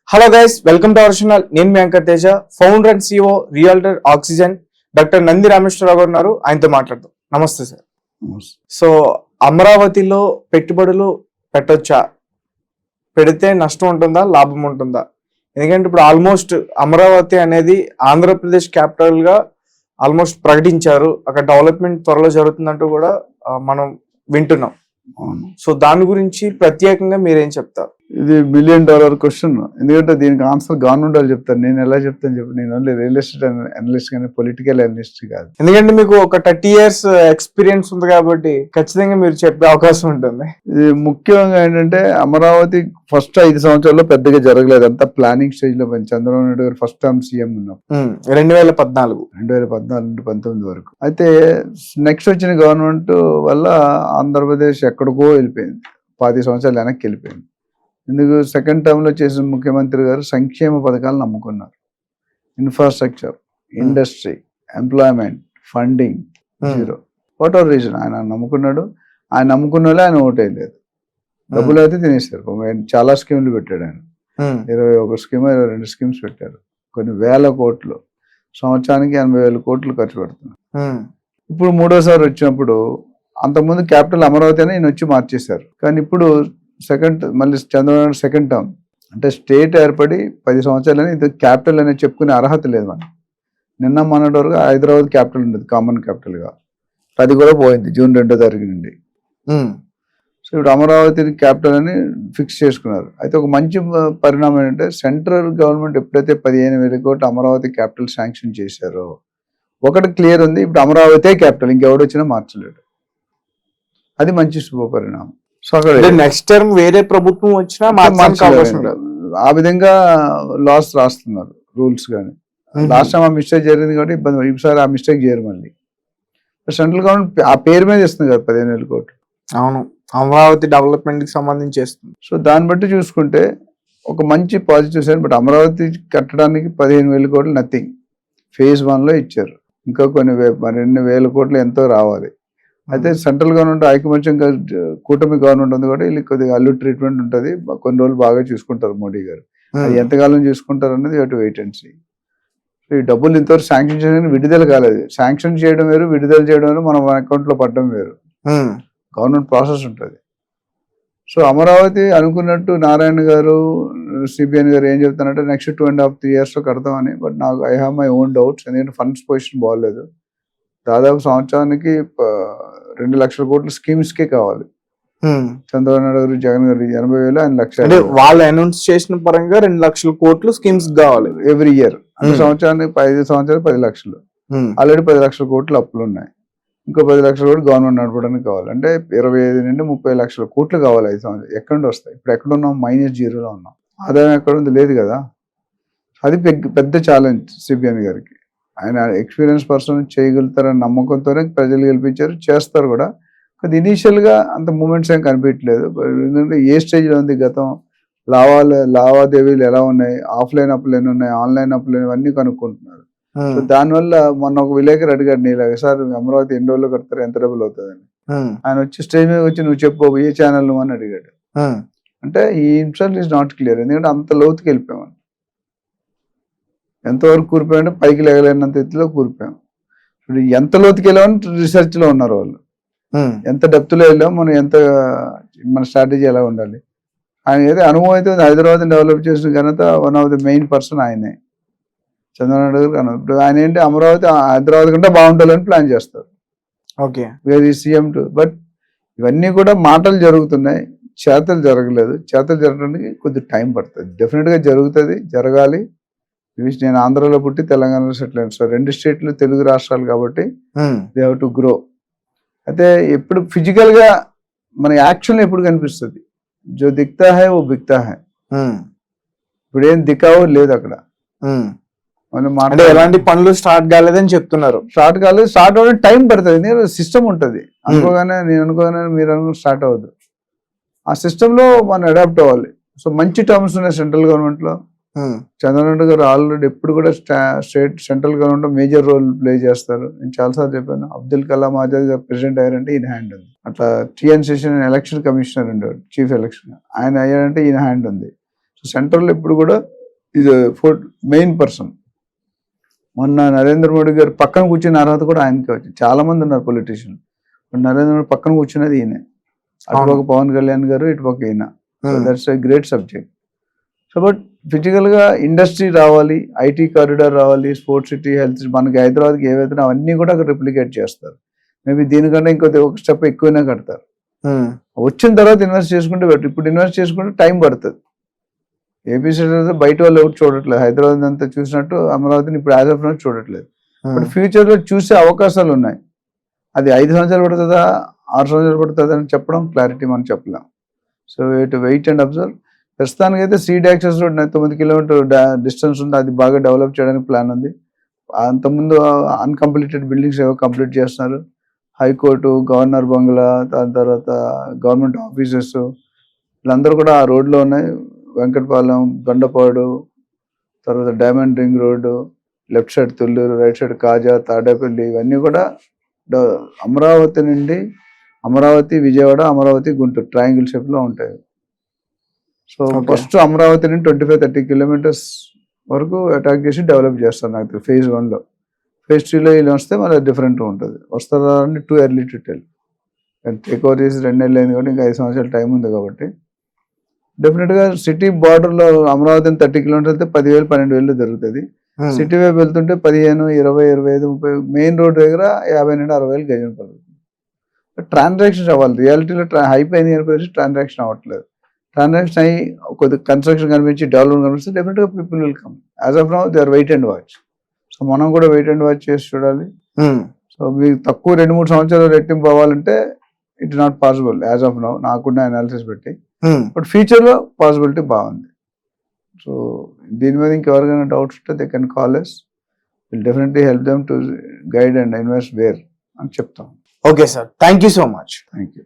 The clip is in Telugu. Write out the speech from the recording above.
Hello guys, welcome to our channel. నేను మీ anchor Teja, founder and CEO Realtor Oxygen. Doctor Nandi Rameshwara Rao garu ఉన్నారు, ఆయనతో మాట్లాడదాం. నమస్తే సార్. సో అమరావతిలో పెట్టుబడులు పెట్టొచ్చా? పెడితే నష్టం ఉంటుందా, లాభం ఉంటుందా? ఎందుకంటే ఇప్పుడు ఆల్మోస్ట్ అమరావతి అనేది ఆంధ్రప్రదేశ్ క్యాపిటల్ గా ఆల్మోస్ట్ ప్రకటించారు. అక్కడ డెవలప్మెంట్ త్వరలో జరుగుతుందంటూ కూడా మనం వింటున్నాం. సో దాని గురించి ప్రత్యేకంగా మీరేం చెప్తారు? ఇది $1 బిలియన్ క్వశ్చన్. ఎందుకంటే దీనికి ఆన్సర్ గవర్నమెంట్ వాళ్ళు చెప్తారు. నేను ఎలా చెప్తాను చెప్పి, నేను ఓన్లీ రియల్ ఎస్టేట్ అనలిస్ట్ కానీ పొలిటికల్ అనలిస్ట్ కాదు. ఎందుకంటే మీకు ఒక 30 years ఎక్స్పీరియన్స్ ఉంది కాబట్టి ఖచ్చితంగా మీరు చెప్పే అవకాశం ఉంటుంది. ఇది ముఖ్యంగా ఏంటంటే అమరావతి ఫస్ట్ 5 సంవత్సరాల్లో పెద్దగా జరగలేదు. అంతా ప్లానింగ్ స్టేజ్ లో పోయింది. చంద్రబాబు నాయుడు గారు ఫస్ట్ టర్మ్ సీఎం ఉన్నప్పుడు 2014 నుండి 19 వరకు. అయితే నెక్స్ట్ వచ్చిన గవర్నమెంట్ వల్ల ఆంధ్రప్రదేశ్ ఎక్కడికో వెళ్ళిపోయింది. 10 సంవత్సరాలు వెనక్కి వెళ్ళిపోయింది. ఎందుకు? సెకండ్ టర్మ్ లో చేసిన ముఖ్యమంత్రి గారు సంక్షేమ పథకాలు నమ్ముకున్నారు. Infrastructure, industry, employment, funding zero. What are reason? ఆయన నమ్ముకున్నాడు. ఆయన నమ్ముకున్న వాళ్ళే ఆయన ఓటేయలేదు. డబ్బులు అయితే తినేశారు. చాలా స్కీములు పెట్టాడు ఆయన. 21 స్కీమ్ 22 స్కీమ్స్ పెట్టారు. కొన్ని వేల కోట్లు, సంవత్సరానికి 80,000 కోట్లు ఖర్చు పెడుతున్నారు. ఇప్పుడు మూడోసారి వచ్చినప్పుడు, అంతకుముందు క్యాపిటల్ అమరావతి అని ఈయన వచ్చి మార్చేశారు. కానీ ఇప్పుడు మళ్ళీ చంద్రబాబు సెకండ్ టర్మ్ అంటే స్టేట్ ఏర్పడి 10 సంవత్సరాలని ఇది క్యాపిటల్ అనేది చెప్పుకునే అర్హత లేదు మనం. నిన్న మొన్నటి వరకు హైదరాబాద్ క్యాపిటల్ ఉండేది, కామన్ క్యాపిటల్ గా. అది కూడా పోయింది June 2వ తారీఖు నుండి. సో ఇప్పుడు అమరావతి క్యాపిటల్ అని ఫిక్స్ చేసుకున్నారు. అయితే ఒక మంచి పరిణామం ఏంటంటే, సెంట్రల్ గవర్నమెంట్ ఎప్పుడైతే 15,000 కోట్లు అమరావతి క్యాపిటల్ శాంక్షన్ చేశారో, ఒకటి క్లియర్ ఉంది, ఇప్పుడు అమరావతి క్యాపిటల్, ఇంకెవడొచ్చినా మార్చలేడు. అది మంచి శుభ పరిణామం. సో అక్కడ నెక్స్ట్ టర్మ్ వేరే ప్రభుత్వం వచ్చినా మార్చలేదు. ఆ విధంగా లాస్ రాస్తున్నారు రూల్స్ కానీ. లాస్ట్ టైం ఆ మిస్టేక్ జరిగింది కాబట్టి ఇబ్బంది. ఈసారి ఆ మిస్టేక్ చేయరు. మళ్ళీ సెంట్రల్ గవర్నమెంట్ ఆ పేరు మీద ఇస్తుంది కదా 15,000 కోట్లు. అవును, అమరావతి డెవలప్మెంట్ కి సంబంధించి చేస్తుంది. సో దాన్ని బట్టి చూసుకుంటే ఒక మంచి పాజిటివ్ సైడ్. బట్ అమరావతి కట్టడానికి 15,000 కోట్లు నథింగ్. phase 1లో ఇచ్చారు. ఇంకా కొన్ని 2,000 కోట్లు ఎంతో రావాలి. అయితే సెంట్రల్ గవర్నమెంట్ ఐకమత్యంగా కూటమి గవర్నమెంట్ ఉంది కూడా, వీళ్ళకి కొద్దిగా అల్లు ట్రీట్మెంట్ ఉంటుంది. కొన్ని రోజులు బాగా చూసుకుంటారు మోడీ గారు. అది ఎంతకాలం చూసుకుంటారు అన్నది అటు వెయిట్ అండ్ సీ. ఈ డబ్బులు ఇంతవరకు శాంక్షన్ చేయడానికి విడుదల కాలేదు. శాంక్షన్ చేయడం వేరు, విడుదల చేయడం వేరు, మన అకౌంట్ లో పడడం వేరు. గవర్నమెంట్ ప్రాసెస్ ఉంటుంది. సో అమరావతి అనుకున్నట్టు నారాయణ గారు, సిబిఎన్ గారు ఏం చెప్తారంటే నెక్స్ట్ 2.5-3 years లో కడతామని. బట్ నాకు I have my own doubts. ఎందుకంటే ఫండ్స్ పొజిషన్ బాగోలేదు. దాదాపు సంవత్సరానికి 2 లక్షల కోట్లు స్కీమ్స్ కే కావాలి. చంద్రబాబు నాయుడు గారు, జగన్ గారు 80,000, ఆయన 1,00,000. వాళ్ళు అనౌన్స్ చేసిన పరంగా 2 లక్షల కోట్లు స్కీమ్స్ కావాలి ఎవ్రీ ఇయర్. అంటే సంవత్సరానికి 5 సంవత్సరాలు 10 లక్షలు. ఆల్రెడీ 10 లక్షల కోట్లు అప్పులు ఉన్నాయి. ఇంకో 10 లక్షల కోట్లు గవర్నమెంట్ నడపడానికి కావాలి. అంటే 25 నుండి 30 లక్షల కోట్లు కావాలి 5 సంవత్సరాలు. ఎక్కడి నుండి వస్తాయి? ఇప్పుడు ఎక్కడున్నాం? -0లో ఉన్నాం. ఆదాయం ఎక్కడ ఉంది? లేదు కదా. అది పెద్ద ఛాలెంజ్ సిబిఎన్ గారికి. ఆయన ఎక్స్పీరియన్స్ పర్సన్, చేయగలుగుతారని నమ్మకంతోనే ప్రజలు గెలిపించారు, చేస్తారు కూడా. కానీ ఇనీషియల్గా అంత మూమెంట్స్ ఏం కనిపించలేదు. ఎందుకంటే ఏ స్టేజ్లో ఉంది గతం, లావాదేవీలు ఎలా ఉన్నాయి, ఆఫ్లైన్ అప్పులు ఎన్ని ఉన్నాయి, ఆన్లైన్ అప్పులు ఇవన్నీ కనుక్కుంటున్నారు. సో దానివల్ల మొన్న ఒక విలేకరు అడిగాడు, నీలాగా సార్ అమరావతి ఎన్ని రోజులు కడతారు, ఎంత డబ్బులు అవుతుందని. ఆయన వచ్చి స్టేజ్ మీద వచ్చి నువ్వు చెప్పు ఏ ఛానల్ నువ్వు అని అడిగాడు. అంటే ఈ ఇన్సల్ట్ ఈజ్ నాట్ క్లియర్. ఎందుకంటే అంత లోతుకి వెళ్ళిపోయామని. ఎంతవరకు కూరిపోయామంటే పైకి లేగలేనంత ఎత్తులో కూరిపోయాం. ఇప్పుడు ఎంత లోతుకి వెళ్ళామని రీసెర్చ్ లో ఉన్నారు వాళ్ళు. ఎంత డెప్త్ లో వెళ్ళాం, మన స్ట్రాటజీ ఎలా ఉండాలి. ఆయన ఏదో అనుభవం అయితే హైదరాబాద్ డెవలప్ చేసిన ఘనత one of the main person ఆయనే, చంద్రబాబు నాయుడు గారు. ఇప్పుడు ఆయన ఏంటి, అమరావతి హైదరాబాద్ కంటే బాగుంటుందని ప్లాన్ చేస్తారు. Okay, CM to. బట్ ఇవన్నీ కూడా మాటలు జరుగుతున్నాయి, చేతలు జరగలేదు. చేతలు జరగడానికి కొద్ది టైం పడుతుంది. డెఫినెట్ గా జరుగుతుంది, జరగాలి. నేను ఆంధ్రలో పుట్టి తెలంగాణలో సెటిల్ అయ్యాను. సో 2 స్టేట్లు తెలుగు రాష్ట్రాలు కాబట్టి దే హ్యావ్ టు గ్రో. అయితే ఎప్పుడు ఫిజికల్ గా మన యాక్షన్ ఎప్పుడు కనిపిస్తుంది, జో దిక్తా హై ఓ బిక్తా హై. ఇప్పుడు ఏం దిక్కావో లేదు అక్కడ. ఎలాంటి పనులు స్టార్ట్ కాలేదని చెప్తున్నారు. స్టార్ట్ కాలేదు. స్టార్ట్ అవ్వడానికి టైం పడుతుంది. సిస్టమ్ ఉంటుంది. నేను అనుకోగానే మీరు స్టార్ట్ అవ్వదు. ఆ సిస్టమ్ లో మనం అడాప్ట్ అవ్వాలి. సో మంచి టర్మ్స్ ఉన్నాయి సెంట్రల్ గవర్నమెంట్ లో. చంద్రబాబు గారు ఆల్రెడీ ఎప్పుడు కూడా central government major role play చేస్తారు. నేను చాలాసార్లు చెప్పాను. అబ్దుల్ కలాం ఆజాద్ గారు ప్రెసిడెంట్ అయ్యారంటే ఈయన హ్యాండ్ ఉంది. అట్లా టిఎన్ శేషన్ ఎలక్షన్ కమిషనర్ ఉండేవాడు, చీఫ్ ఎలక్షన్. ఆయన అయ్యారంటే ఈయన హ్యాండ్ ఉంది. సో సెంట్రల్ ఎప్పుడు కూడా ఈజ్ మెయిన్ పర్సన్. మొన్న నరేంద్ర మోడీ గారు పక్కన కూర్చున్న అర్హత కూడా ఆయనకే వచ్చింది. చాలా మంది ఉన్నారు పొలిటీషియన్, నరేంద్ర మోడీ పక్కన కూర్చున్నది ఈయన. అటుపక్క పవన్ కళ్యాణ్ గారు, ఇటుపక్క ఈయన. That's a great subject. So but ఫిజికల్గా ఇండస్ట్రీ రావాలి, ఐటీ కారిడార్ రావాలి, స్పోర్ట్స్ సిటీ, హెల్త్, మనకి హైదరాబాద్కి ఏవైతే అవన్నీ కూడా అక్కడ రిప్లికేట్ చేస్తారు. మేబీ దీనికంటే ఇంకొద్ది ఒక స్టెప్ ఎక్కువనే కడతారు. వచ్చిన తర్వాత ఇన్వెస్ట్ చేసుకుంటే బెటర్. ఇప్పుడు ఇన్వెస్ట్ చేసుకుంటే టైం పడుతుంది. ఏపీ సిటీ బయట వాళ్ళు ఎవరు చూడట్లేదు, హైదరాబాద్ అంతా చూసినట్టు అమరావతిని ఇప్పుడు యాజ్ ఆఫ్ నౌ చూడట్లేదు. బట్ ఫ్యూచర్లో చూసే అవకాశాలు ఉన్నాయి. అది 5 సంవత్సరాలు పడుతుందా, 6 సంవత్సరాలు పడుతుందా అని చెప్పడం క్లారిటీ మనం చెప్పలేం. సో ఇటు వెయిట్ అండ్ అబ్జర్వ్. ప్రస్తుతానికి అయితే seed access road 9 kilometer distance ఉంది, అది బాగా డెవలప్ చేయడానికి ప్లాన్ ఉంది. అంతకుముందు అన్కంప్లీటెడ్ బిల్డింగ్స్ ఏవో కంప్లీట్ చేస్తున్నారు. హైకోర్టు, గవర్నర్ బంగ్లా, దాని తర్వాత గవర్నమెంట్ ఆఫీసెస్, వీళ్ళందరూ కూడా ఆ రోడ్లో ఉన్నాయి. వెంకటపాలెం, గండపాడు, తర్వాత diamond ring road, left side Thullur, right side Kaza, Tadepalli, ఇవన్నీ కూడా అమరావతి నుండి అమరావతి, విజయవాడ, అమరావతి, గుంటూరు ట్రయాంగిల్ షేప్లో ఉంటాయి. సో ఫస్ట్ అమరావతి నుండి 25-30 కిలోమీటర్స్ వరకు అటాక్ చేసి డెవలప్ చేస్తారు నాకు ఫేజ్ 1లో. ఫేజ్ 2లో వీళ్ళు వస్తే మళ్ళీ డిఫరెంట్గా ఉంటుంది. వస్తారా అంటే too early to tell. Take over చేసి 2 నెలలు అయింది కాబట్టి ఇంకా 5 సంవత్సరాల టైం ఉంది కాబట్టి డెఫినెట్గా సిటీ బార్డర్లో అమరావతిని 30 కిలోమీటర్లు వెళ్తే 10,000-12,000 జరుగుతుంది. సిటీ వైపు వెళ్తుంటే 15, 20, 25, 30, మెయిన్ రోడ్ దగ్గర 50,000-60,000 గజం పడుతుంది. ట్రాన్సాక్షన్స్ అవ్వాలి. రియాలిటీలో హైపోయినాయి అనిపించి ట్రాన్సాక్షన్ అవ్వట్లేదు. ట్రాన్సాక్షన్ అయ్యి కొద్దిగా కన్స్ట్రక్షన్ కనిపించి డెవలప్మెంట్ కనిపిస్తే డెఫినెట్గా people will come. As of now they are wait and watch. So మనం కూడా వెయిట్ అండ్ వాచ్ చేసి చూడాలి. సో మీకు తక్కువ 2-3 సంవత్సరాలు రెట్టింపు అవ్వాలంటే it not possible as of now, నాకున్న అనాలిసిస్ పెట్టి. బట్ ఫ్యూచర్లో పాసిబిలిటీ బాగుంది. సో దీని మీద ఇంకెవరికైనా డౌట్స్ ఉంటే they can call us. Will definitely help them to guide and invest where అని చెప్తాం. Okay sir, thank you so much. Thank you.